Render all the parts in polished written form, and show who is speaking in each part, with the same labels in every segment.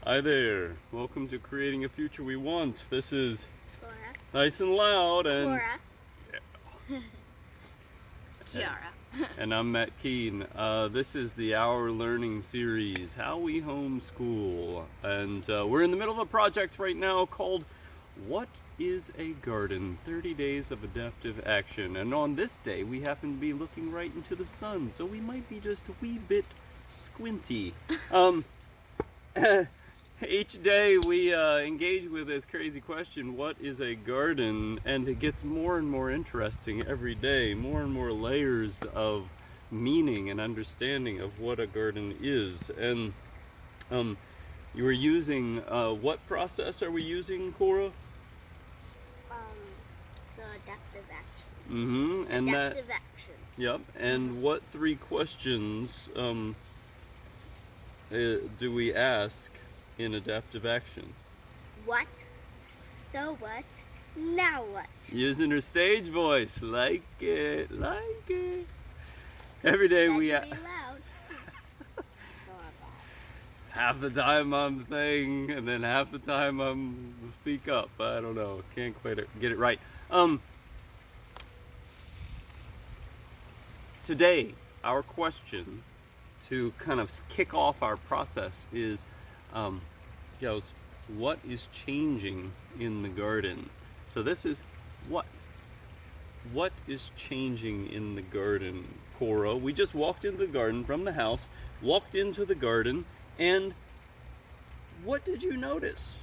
Speaker 1: Hi there. Welcome to Creating a Future We Want. This is
Speaker 2: Flora.
Speaker 1: Nice and Loud and
Speaker 2: Flora.
Speaker 3: Kiara.
Speaker 1: and I'm Matt Keene. This is the Our Learning Series, How We Homeschool. And we're in the middle of a project right now called What is a Garden? 30 Days of Adaptive Action. And on this day, we happen to be looking right into the sun, so we might be just a wee bit squinty. Each day we engage with this crazy question, what is a garden? And it gets more and more interesting every day, more and more layers of meaning and understanding of what a garden is. And you were using, what process are we using, Cora?
Speaker 2: The adaptive action.
Speaker 1: And
Speaker 2: Adaptive action.
Speaker 1: Yep, and what three questions do we ask in adaptive action?
Speaker 2: What? So what? Now what?
Speaker 1: Using her stage voice, like it. Every day
Speaker 2: Said
Speaker 1: we
Speaker 2: to be loud.
Speaker 1: half the time I'm saying, and then half the time I'm speak up. I don't know, can't quite get it right. Today, our question to kind of kick off our process is, goes, what is changing in the garden? So this is what? What is changing in the garden, Cora? We just walked into the garden from the house, walked into the garden, and what did you notice?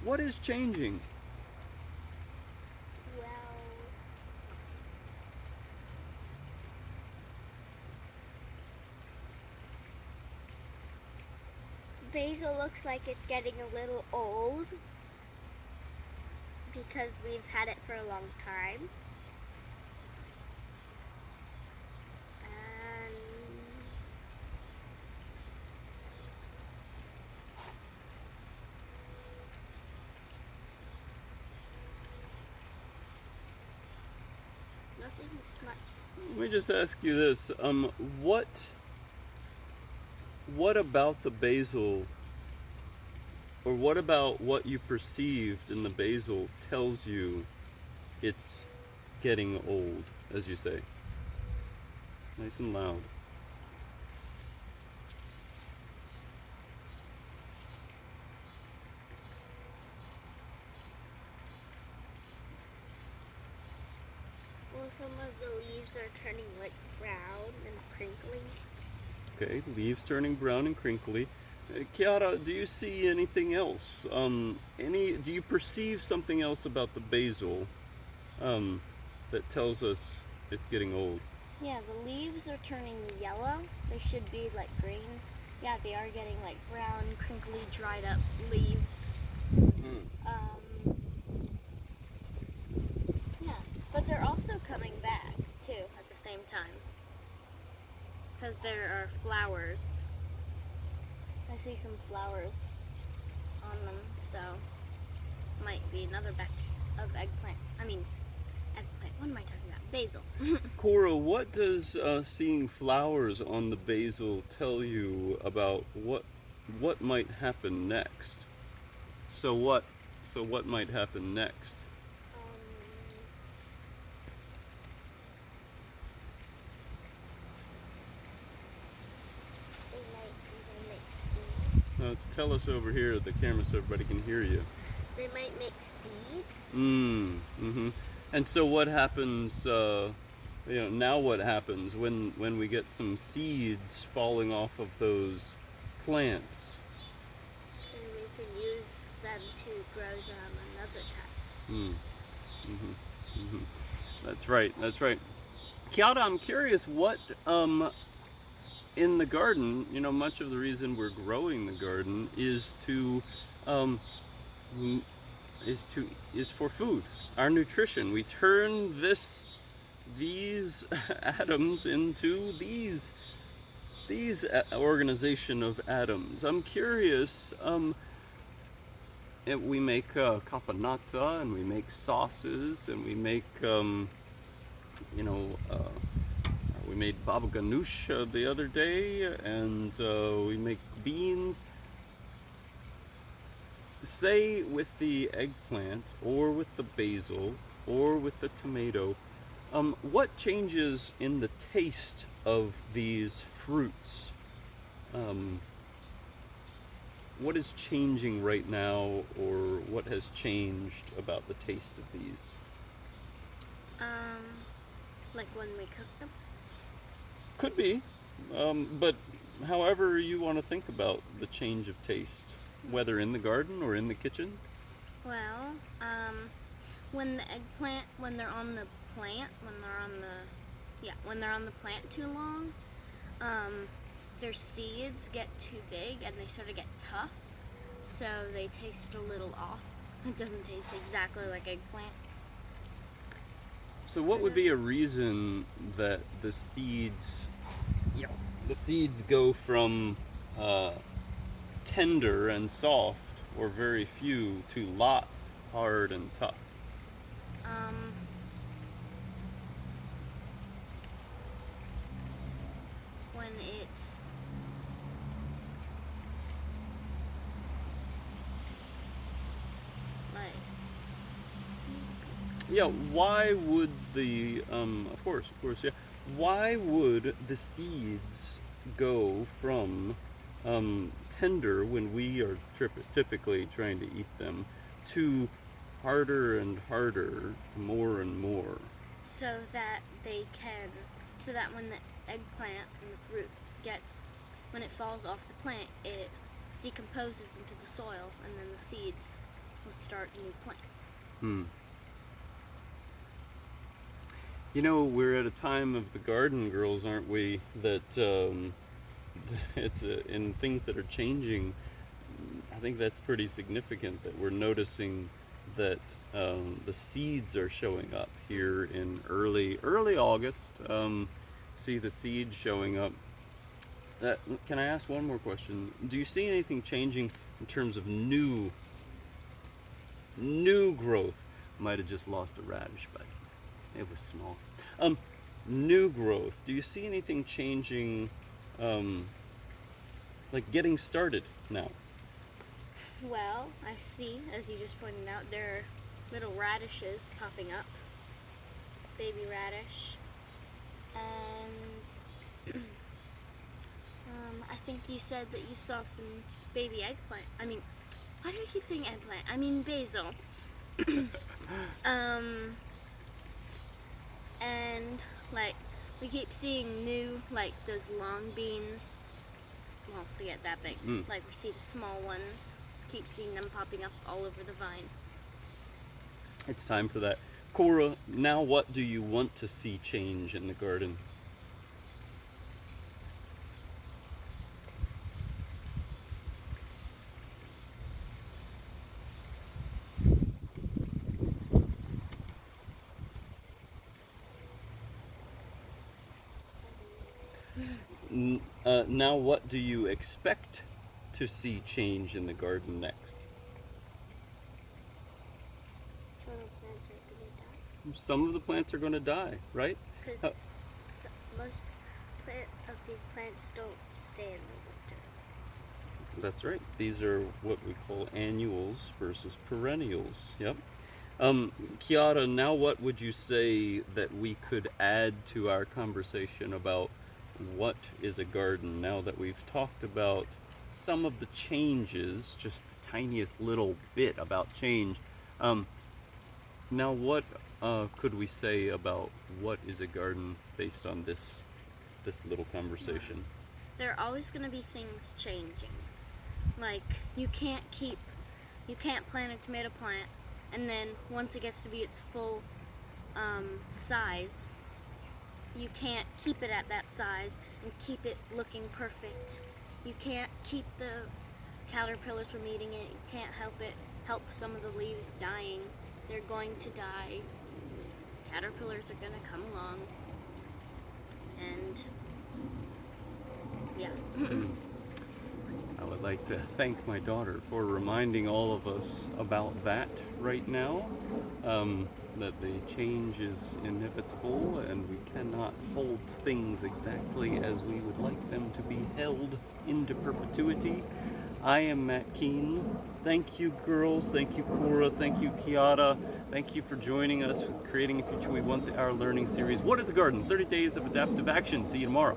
Speaker 1: What is changing?
Speaker 2: Well, basil looks like it's getting a little old because we've had it for a long time. And nothing much.
Speaker 1: Let me just ask you this. What about the basil, or what about what you perceived in the basil tells you it's getting old, as you say? Nice and loud.
Speaker 2: Well, some of the leaves are turning like brown and crinkly.
Speaker 1: Okay, leaves turning brown and crinkly. Kiara, do you see anything else? Do you perceive something else about the basil that tells us it's getting old?
Speaker 2: Yeah, the leaves are turning yellow. They should be like green. Yeah, they are getting like brown, crinkly, dried up leaves. Yeah, but they're also coming back too at the same time. Because there are flowers. I see some flowers on them, so might be another batch of eggplant. What am I talking about? Basil.
Speaker 1: Cora, what does seeing flowers on the basil tell you about what might happen next? So what might happen next?
Speaker 2: They might even make seeds.
Speaker 1: Tell us over here at the camera so everybody can hear you.
Speaker 2: They might make seeds.
Speaker 1: Mm-hmm. And so what happens, now what happens when we get some seeds falling off of those plants?
Speaker 2: And we can use them to grow them another time.
Speaker 1: That's right. Kiara, I'm curious what, in the garden, much of the reason we're growing the garden is for food, our nutrition. We turn these atoms into these organization of atoms. I'm curious. We make caponata, and we make sauces, and we make we made baba ganoush the other day, and we make beans. say with the eggplant or with the basil or with the tomato, what changes in the taste of these fruits? Um, what is changing right now, or what has changed about the taste of these?
Speaker 2: Um, like when we cook them.
Speaker 1: Could be, but however you want to think about the change of taste, whether in the garden or in the kitchen.
Speaker 2: Well, when the eggplant, when they're on the plant, when they're on the plant too long, um, their seeds get too big and they sort of get tough, so they taste a little off. It doesn't taste exactly like eggplant.
Speaker 1: So, what would be a reason that the seeds, yeah, the seeds go from uh, tender and soft, or very few, to lots, hard and tough?
Speaker 2: Um, when it's like,
Speaker 1: Yeah, why would of course, yeah. Why would the seeds go from tender when we are typically trying to eat them to harder and harder, more and more?
Speaker 2: so that they can, so that when the eggplant and the fruit gets, when it falls off the plant, it decomposes into the soil, and then the seeds will start new plants.
Speaker 1: Hmm. You know, we're at a time of the garden, girls, aren't we? That it's in things that are changing. I think that's pretty significant that we're noticing that the seeds are showing up here in early August. See the seeds showing up. Can I ask one more question? Do you see anything changing in terms of new growth? Might have just lost a radish, but it was small. Um, New growth. Do you see anything changing, um, like getting started now?
Speaker 2: Well, I see, as you just pointed out, there are little radishes popping up, baby radish, and I think you said that you saw some baby eggplant. Why do I keep saying eggplant? I mean basil. um, and like we keep seeing new, like those long beans. Well, they get that big.
Speaker 1: Mm.
Speaker 2: Like we see the small ones. Keep seeing them popping up all over the vine.
Speaker 1: It's time for that. Cora, now what do you want to see change in the garden? Now what do you expect to see change in the garden next?
Speaker 2: Some of the plants are gonna die.
Speaker 1: Some of the plants are going to die, right?
Speaker 2: Because
Speaker 1: Uh,
Speaker 2: most of these plants don't stay in the winter.
Speaker 1: that's right. These are what we call annuals versus perennials. Yep. Kiara, now what would you say that we could add to our conversation about what is a garden now that we've talked about some of the changes, just the tiniest little bit about change? Um, Now what could we say about what is a garden based on this little conversation?
Speaker 2: There are always going to be things changing. Like you can't plant a tomato plant, and then once it gets to be its full size, you can't keep it at that size and keep it looking perfect. You can't keep the caterpillars from eating it. You can't help some of the leaves dying. They're going to die. Caterpillars are going to come along. And yeah.
Speaker 1: I would like to thank my daughter for reminding all of us about that right now. That the change is inevitable and we cannot hold things exactly as we would like them to be held into perpetuity. I am Matt Keene. Thank you, girls. Thank you, Cora. Thank you, Kiara. Thank you for joining us for Creating a Future We Want, our learning series. What is a garden? 30 Days of Adaptive Action. See you tomorrow.